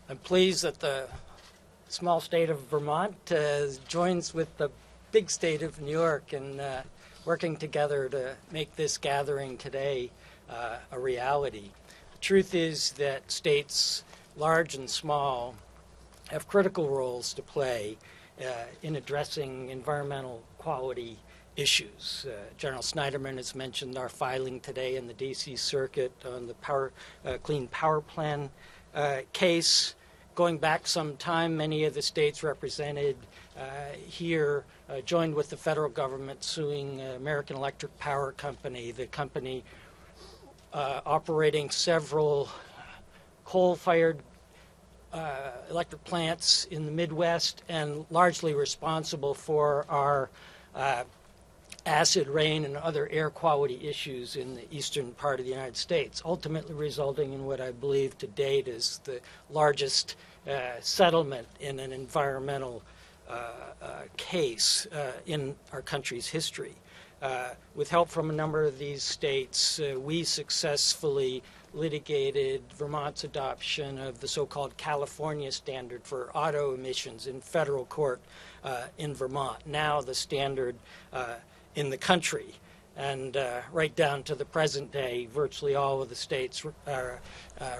I'm pleased that the small state of Vermont joins with the big state of New York in working together to make this gathering today a reality. The truth is that states, large and small, have critical roles to play in addressing environmental quality issues. General Snyderman has mentioned our filing today in the D.C. Circuit on the Clean Power Plan case. Going back some time, many of the states represented here joined with the federal government suing American Electric Power Company, the company operating several coal-fired electric plants in the Midwest and largely responsible for our acid rain and other air quality issues in the eastern part of the United States, ultimately resulting in what I believe to date is the largest settlement in an environmental case in our country's history. With help from a number of these states, we successfully litigated Vermont's adoption of the so-called California standard for auto emissions in federal court in Vermont, now the standard in the country. And right down to the present day, virtually all of the states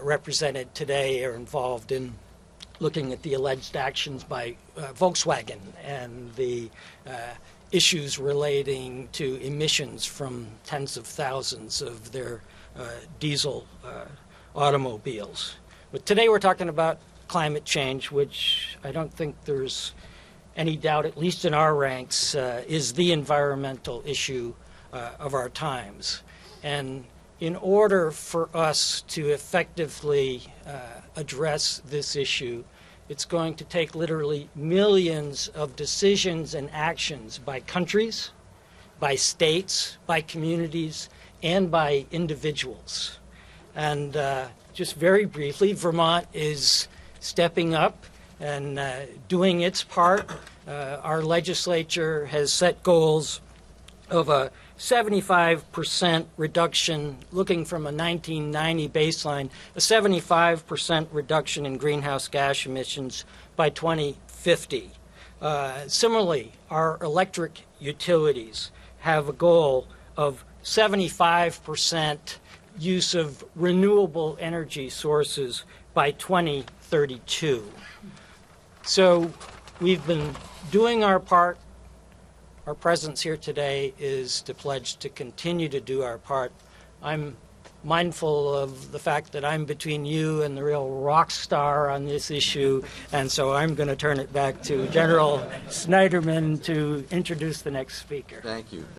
represented today are involved in looking at the alleged actions by Volkswagen and the issues relating to emissions from tens of thousands of their diesel automobiles. But today we're talking about climate change, which I don't think there's any doubt, at least in our ranks, is the environmental issue of our times. And in order for us to effectively address this issue, it's going to take literally millions of decisions and actions by countries, by states, by communities, and by individuals. And just very briefly, Vermont is stepping up and doing its part. Our legislature has set goals of a 75% reduction, looking from a 1990 baseline, a 75% reduction in greenhouse gas emissions by 2050. Similarly, our electric utilities have a goal of 75% use of renewable energy sources by 2032. So we've been doing our part. Our presence here today is to pledge to continue to do our part. I'm mindful of the fact that I'm between you and the real rock star on this issue, and so I'm going to turn it back to General Snyderman to introduce the next speaker. Thank you.